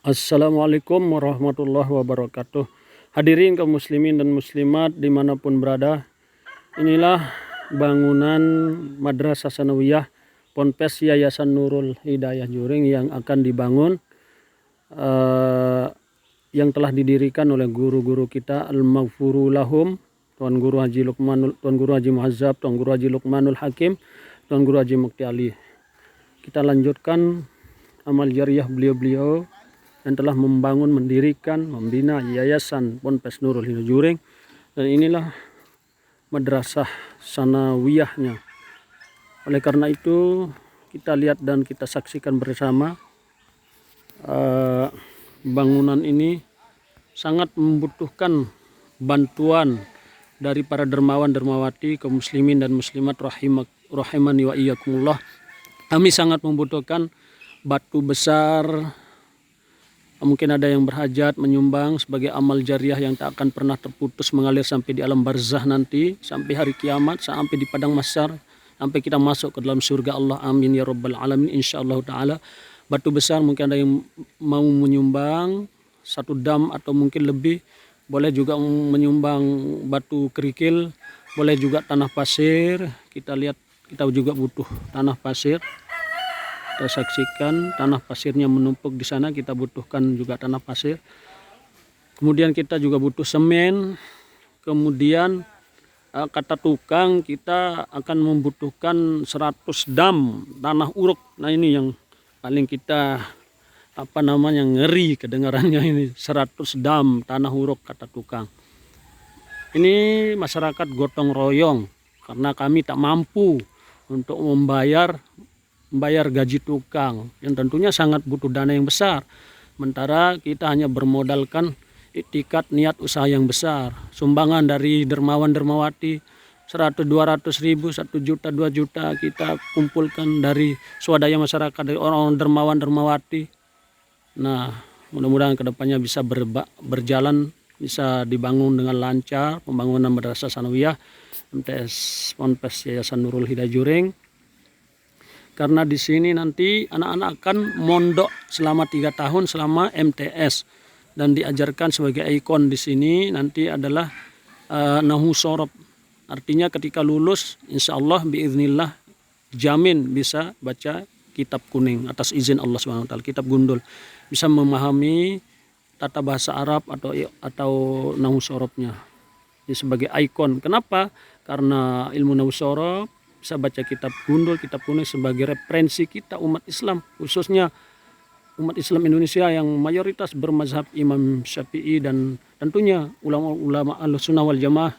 Assalamualaikum warahmatullahi wabarakatuh. Hadirin kaum muslimin dan muslimat dimanapun berada, inilah bangunan Madrasah Sanawiyah Ponpes Yayasan Nurul Hidayah Juring yang akan dibangun, yang telah didirikan oleh guru-guru kita Al-Maghfuru Lahum, Tuan Guru Haji Muhazzab, Tuan Guru Haji Luqmanul Hakim, Tuan Guru Haji Mukti Ali. Kita lanjutkan amal jariah beliau-beliau yang telah membangun, mendirikan, membina Yayasan Ponpes Nurul Hidayah Juring, dan inilah madrasah sanawiyahnya. Oleh karena itu kita lihat dan kita saksikan bersama, bangunan ini sangat membutuhkan bantuan dari para dermawan dermawati, kaum muslimin dan muslimat rahimani wa iyyakumullah. Kami sangat membutuhkan batu besar. Mungkin ada yang berhajat menyumbang sebagai amal jariah yang tak akan pernah terputus mengalir sampai di alam barzah nanti, sampai hari kiamat, sampai di padang mahsyar, sampai kita masuk ke dalam surga Allah. Amin ya rabbal alamin insyaallah taala. Batu besar, mungkin ada yang mau menyumbang 1 dam atau mungkin lebih, boleh juga menyumbang batu kerikil, boleh juga tanah pasir. Kita lihat, kita juga butuh tanah pasir. Kita saksikan tanah pasirnya menumpuk di sana, kita butuhkan juga tanah pasir. Kemudian kita juga butuh semen. Kemudian kata tukang, kita akan membutuhkan 100 dam tanah uruk. Nah ini yang paling kita ngeri kedengarannya ini, 100 dam tanah uruk kata tukang. Ini masyarakat gotong royong karena kami tak mampu untuk membayar gaji tukang yang tentunya sangat butuh dana yang besar. Sementara kita hanya bermodalkan iktikat niat usaha yang besar. Sumbangan dari dermawan dermawati 100-200 ribu, 1 juta, 2 juta kita kumpulkan dari swadaya masyarakat, dari orang-orang dermawan dermawati. Nah, mudah-mudahan kedepannya bisa berjalan, bisa dibangun dengan lancar pembangunan Madrasah Sanawiyah MTS Ponpes Yayasan Nurul Hidayah Juring. Karena di sini nanti anak-anak akan mondok selama 3 tahun selama MTS, dan diajarkan sebagai ikon di sini nanti adalah nahu sorob. Artinya ketika lulus insya Allah biiznillah jamin bisa baca kitab kuning atas izin Allah SWT, kitab gundul, bisa memahami tata bahasa Arab atau nahu sorobnya. Ini sebagai ikon. Kenapa? Karena ilmu nahu sorob, bisa baca kitab gundul, kitab kuning sebagai referensi kita umat Islam, khususnya umat Islam Indonesia yang mayoritas bermazhab Imam Syafi'i dan tentunya ulama-ulama Ahlussunnah wal Jamaah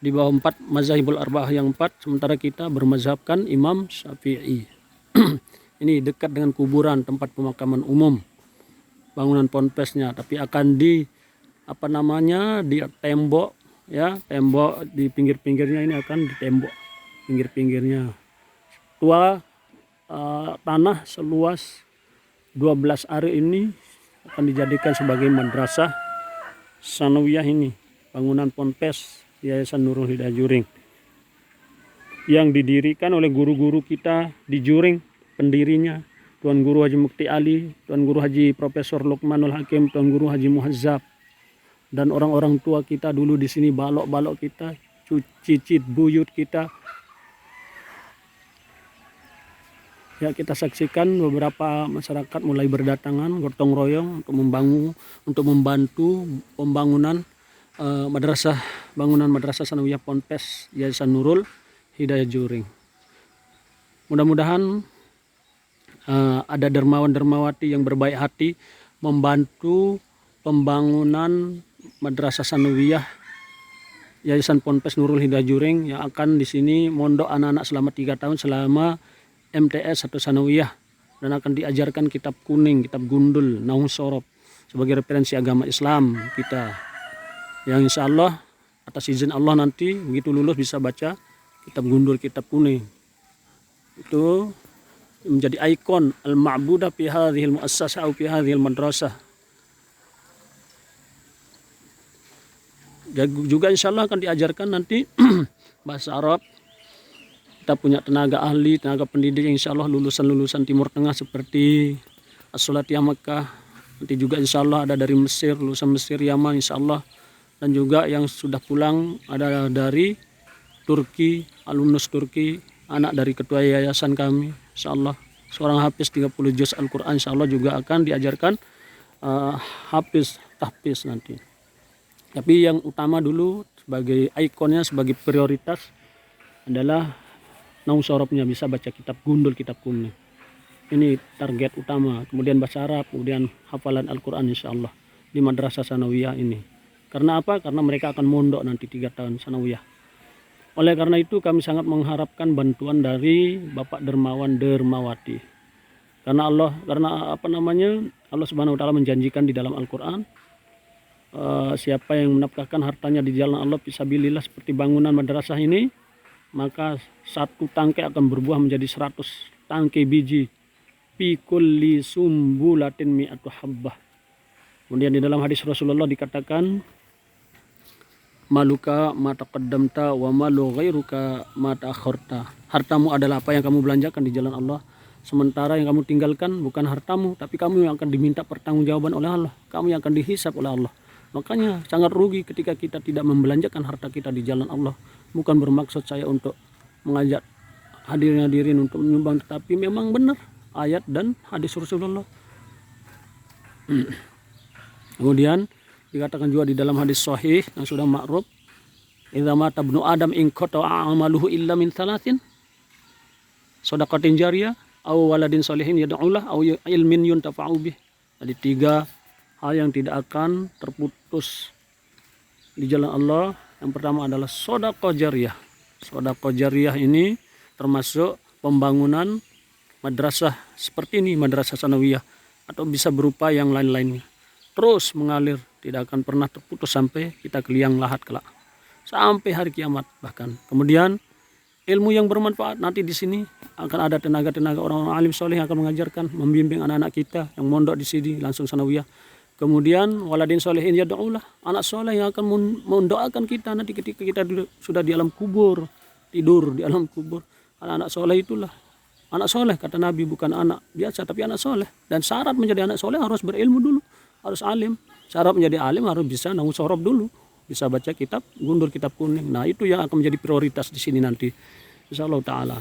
di bawah 4 mazhabul arba'ah yang 4, sementara kita bermazhabkan Imam Syafi'i. Ini dekat dengan kuburan, tempat pemakaman umum bangunan ponpesnya, tapi akan di di tembok ya, tembok di pinggir-pinggirnya ini akan ditembok pinggir-pinggirnya. Tanah seluas 12 are ini akan dijadikan sebagai madrasah sanawiyah ini, bangunan ponpes Yayasan Nurul Hidayah Juring yang didirikan oleh guru-guru kita di Juring. Pendirinya Tuan Guru Haji Mukti Ali, Tuan Guru Haji Profesor Luqmanul Hakim, Tuan Guru Haji Muhazzab, dan orang-orang tua kita dulu di sini, balok-balok kita, cicit buyut kita. Ya, kita saksikan beberapa masyarakat mulai berdatangan gotong royong untuk membantu pembangunan bangunan Madrasah Sanawiyah Ponpes Yayasan Nurul Hidayah Juring. Mudah-mudahan ada dermawan dermawati yang berbaik hati membantu pembangunan Madrasah Sanawiyah Yayasan Ponpes Nurul Hidayah Juring yang akan di sini mondok anak-anak selama 3 tahun selama MTS atau Sanawiyah, dan akan diajarkan kitab kuning, kitab gundul, nahu sorob sebagai referensi agama Islam kita, yang insya Allah atas izin Allah nanti begitu lulus bisa baca kitab gundul, kitab kuning. Itu menjadi ikon al-ma'budah fi hadhil muassasah atau fi hadhil madrasah. Juga insya Allah akan diajarkan nanti bahasa Arab. Kita punya tenaga ahli, tenaga pendidik yang insya Allah lulusan-lulusan Timur Tengah seperti As-Salatiyah Makkah, Nanti juga insya Allah ada dari Mesir, lulusan Mesir, Yaman insya Allah. Dan juga yang sudah pulang ada dari Turki, alumnus Turki, anak dari ketua yayasan kami insya Allah. Seorang hafiz 30 juz Al-Quran insya Allah juga akan diajarkan hafiz, tahfiz nanti. Tapi yang utama dulu sebagai ikonnya, sebagai prioritas adalah nausorobnya, bisa baca kitab gundul, kitab kuning. Ini target utama. Kemudian bahasa Arab, kemudian hafalan Al-Quran insya Allah di Madrasah Sanawiyah ini. Karena apa? Karena mereka akan mondok nanti 3 tahun Sanawiyah. Oleh karena itu kami sangat mengharapkan bantuan dari Bapak Dermawan Dermawati. Karena Allah Subhanahu wa taala menjanjikan di dalam Al-Qur'an, siapa yang menafkahkan hartanya di jalan Allah fisabilillah seperti bangunan madrasah ini, maka 1 tangkai akan berbuah menjadi 100 tangkai biji. Fi kulli sumbulatin mi'atu habbah. Kemudian di dalam hadis Rasulullah dikatakan, maluka ma taqaddamta wa malu ghairuka ma ta'akhirta. Hartamu adalah apa yang kamu belanjakan di jalan Allah, sementara yang kamu tinggalkan bukan hartamu, tapi kamu yang akan diminta pertanggungjawaban oleh Allah, kamu yang akan dihisap oleh Allah. Makanya sangat rugi ketika kita tidak membelanjakan harta kita di jalan Allah. Bukan bermaksud saya untuk mengajak hadirin untuk menyumbang, tetapi memang benar ayat dan hadis Rasulullah. Kemudian dikatakan juga di dalam hadis sahih yang sudah ma'ruf, idza mata ibnu adam in qata'a amaluhu illa min thalathin, shadaqatin jariyah aw waladin sholihin yad'ulah aw ilmin yuntafa'u bih. Jadi 3 hal yang tidak akan terputus di jalan Allah. Yang pertama adalah shadaqah jariyah. Shadaqah jariyah ini termasuk pembangunan madrasah seperti ini, Madrasah Sanawiyah, atau bisa berupa yang lain-lainnya. Terus mengalir, tidak akan pernah terputus sampai kita ke liang lahat kelak, sampai hari kiamat bahkan. Kemudian ilmu yang bermanfaat, nanti di sini akan ada tenaga-tenaga orang-orang alim soleh yang akan mengajarkan, membimbing anak-anak kita yang mondok di sini langsung Sanawiyah. Kemudian waladin solehin yad'ulah, anak soleh yang akan mendoakan kita nanti ketika kita sudah di alam kubur, tidur di alam kubur. Anak-anak soleh itulah anak soleh, kata Nabi, bukan anak biasa tapi anak soleh. Dan syarat menjadi anak soleh harus berilmu dulu, harus alim. Syarat menjadi alim harus bisa nausorob dulu, bisa baca kitab gundul, kitab kuning. Nah itu yang akan menjadi prioritas di sini nanti insyaallah taala.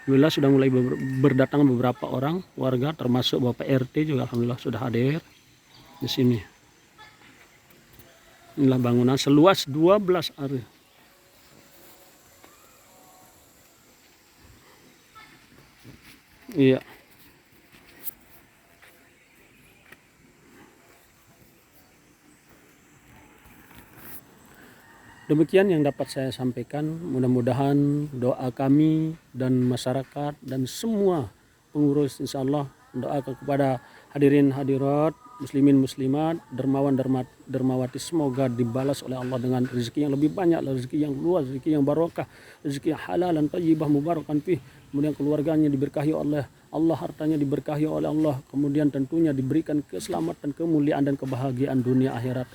Alhamdulillah sudah mulai berdatangan beberapa orang warga, termasuk Bapak RT juga alhamdulillah sudah hadir di sini. Inilah bangunan seluas 12 area. Iya. Demikian yang dapat saya sampaikan. Mudah-mudahan doa kami dan masyarakat dan semua pengurus insya Allah doa kepada hadirin hadirat, muslimin muslimat, dermawan dermawati, semoga dibalas oleh Allah dengan rezeki yang lebih banyak, rezeki yang luas, rezeki yang barokah, rezeki yang halal dan thayyibah mubarakan fih. Kemudian keluarganya diberkahi oleh Allah, hartanya diberkahi oleh Allah, kemudian tentunya diberikan keselamatan, kemuliaan dan kebahagiaan dunia akhirat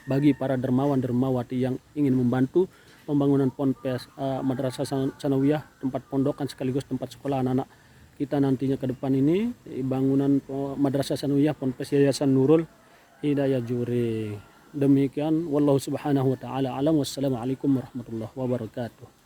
bagi para dermawan dermawati yang ingin membantu pembangunan ponpes Madrasah Sanawiyah, tempat pondokan sekaligus tempat sekolah anak-anak kita nantinya ke depan ini. Bangunan Madrasah Sanawiyah ponpes Yayasan Nurul Hidayah Juri. Demikian wallahu subhanahu wa ta'ala alam. Wassalamualaikum warahmatullahi wabarakatuh.